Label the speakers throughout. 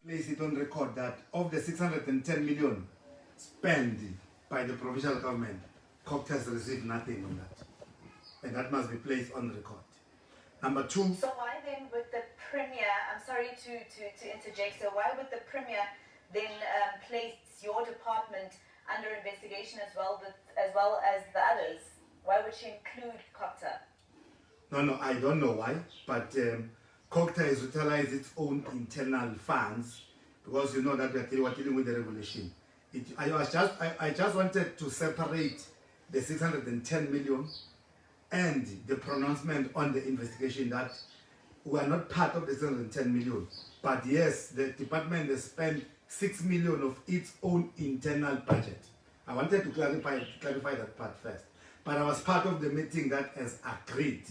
Speaker 1: place it on record that of the 610 million spent by the provincial government, COGTA has received nothing on that. And that must be placed on record. Number two.
Speaker 2: So why then would the Premier, I'm sorry to interject, so why would the Premier then place your department under investigation as well as the others? Why would she include COGTA?
Speaker 1: No, I don't know why, but COGTA has utilized its own internal funds because you know that we are dealing with the regulation. I just wanted to separate the 610 million and the pronouncement on the investigation that we are not part of the 610 million. But yes, the department has spent 6 million of its own internal budget. I wanted to clarify that part first. But I was part of the meeting that has agreed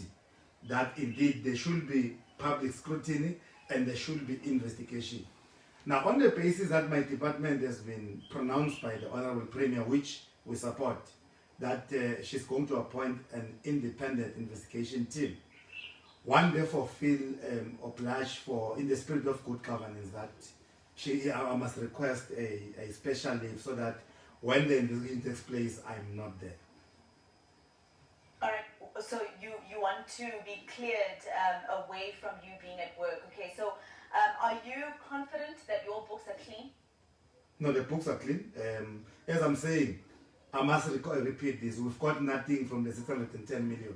Speaker 1: that indeed there should be public scrutiny and there should be investigation. Now, on the basis that my department has been pronounced by the Honorable Premier, which we support, that she's going to appoint an independent investigation team. One therefore feel obliged for, in the spirit of good governance, that I must request a special leave so that when the investigation takes place, I'm not there.
Speaker 2: All right, so you want to be cleared away from you being at work. Okay, so are you confident that your books are clean?
Speaker 1: No, the books are clean. As I'm saying, I must repeat this. We've got nothing from the 610 million.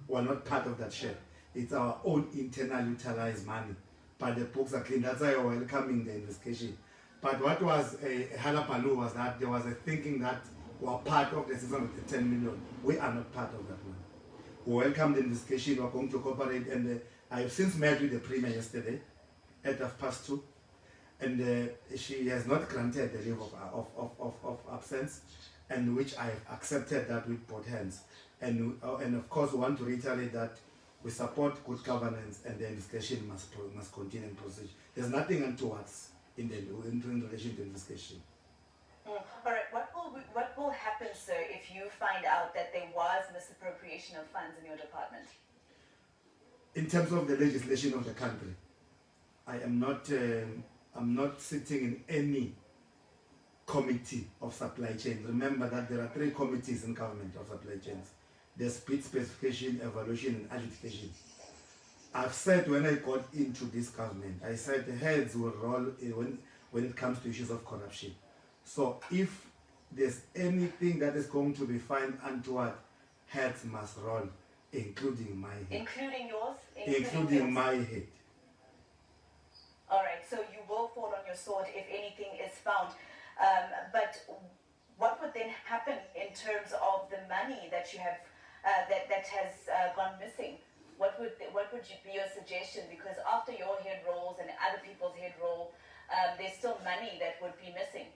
Speaker 1: We're not part of that share. It's our own internal utilized money. But the books are clean. That's why we're welcoming the investigation. But what was a halapalu was that there was a thinking that we're part of the 610 million. We are not part of that one. We welcome the investigation. We're going to cooperate. And I have since met with the Premier yesterday at 2:30. And she has not granted the leave of absence, and which I have accepted that with both hands. And of course, we want to reiterate that we support good governance and the investigation must continue and proceed. There's nothing untowards in relation to investigation.
Speaker 2: All right, what will happen, sir, if you find out that there was misappropriation of funds in your department?
Speaker 1: In terms of the legislation of the country, I am not I'm not sitting in any committee of supply chain. Remember that there are 3 committees in government of supply chains. There's bid specification, evaluation, and adjudication. I've said when I got into this government, I said the heads will roll when it comes to issues of corruption. So if there's anything that is going to be found untoward, heads must roll, including my head.
Speaker 2: Including yours?
Speaker 1: Including my head.
Speaker 2: All right, so you will fall on your sword if anything is found. But what would then happen in terms of the money that you have that has gone missing? What would be your suggestion? Because after your head rolls and other people's head roll, there's still money that would be missing.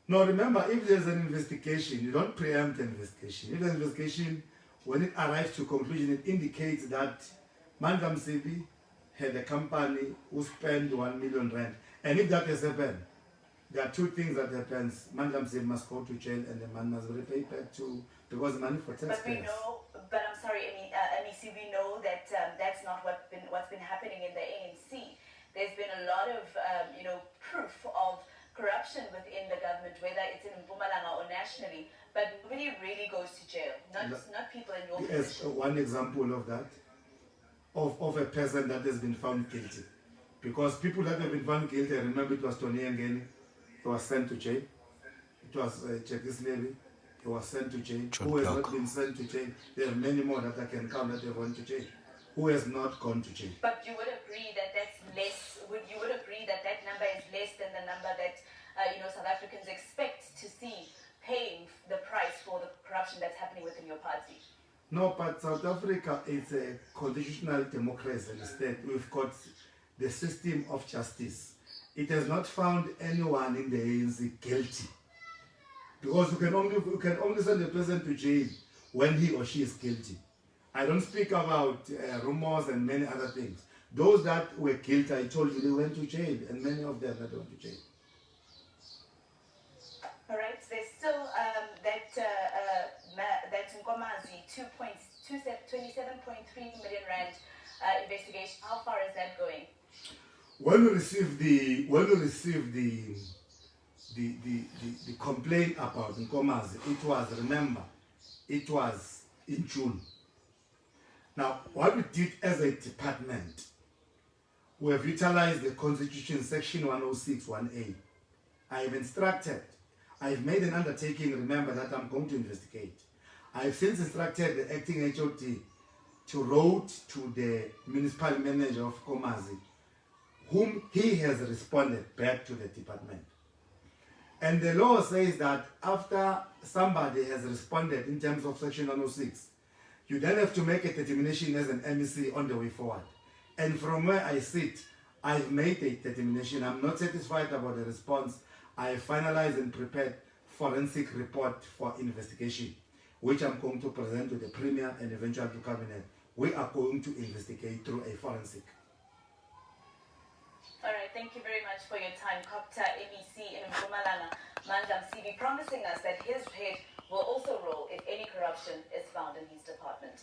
Speaker 1: No, remember, if there's an investigation, you don't preempt an investigation. If the investigation, when it arrives to conclusion, it indicates that MANDLA Msibi had a company who spent 1 million rand. And if that has happened, there are 2 things that happens. MANDLA Msibi must go to jail and the man must repay back to, because money for taxpayers.
Speaker 2: But we know, but I'm sorry, MEC, we know that that's not what's been happening in the ANC. There's been a lot of, proof of corruption within the government, whether it's in Mpumalanga or nationally, but nobody really goes to jail, not people in your position.
Speaker 1: As one example of that, of a person that has been found guilty. Because people that have been found guilty, I remember it was Tony Ngeni, he was sent to jail. It was Chekis Levy, he was sent to jail. Who has not been sent to jail? There are many more that I can count that have gone to jail. Who has not gone to jail?
Speaker 2: But you would agree that that's less, you would agree that that number is less than the number that South Africans expect to see paying the price for the corruption that's happening within your party?
Speaker 1: No, but South Africa is a constitutional democracy instead. We've got the system of justice. It has not found anyone in the ANC guilty. Because you can only send a person to jail when he or she is guilty. I don't speak about rumors and many other things. Those that were guilty, I told you, they went to jail, and many of them that went to jail.
Speaker 2: All right, so there's still that Nkomazi 27.3 million rand investigation. How far is that going?
Speaker 1: when we received the complaint about Nkomazi, it was in June. Now, what we did as a department, we have utilized the Constitution Section 106(1)(a). I have instructed, I have made an undertaking, remember, that I'm going to investigate. I have since instructed the acting HOD to write to the municipal manager of Nkomazi, whom he has responded back to the department. And the law says that after somebody has responded in terms of Section 106, you then have to make a determination as an MEC on the way forward. And from where I sit, I've made a determination. I'm not satisfied about the response. I have finalized and prepared forensic report for investigation, which I'm going to present to the Premier and eventually to Cabinet. We are going to investigate through a forensic.
Speaker 2: All right, thank you very much for your time. COGTA MEC in Mpumalanga, Mandla Msibi, promising us that his head will also roll if any corruption is found in his department.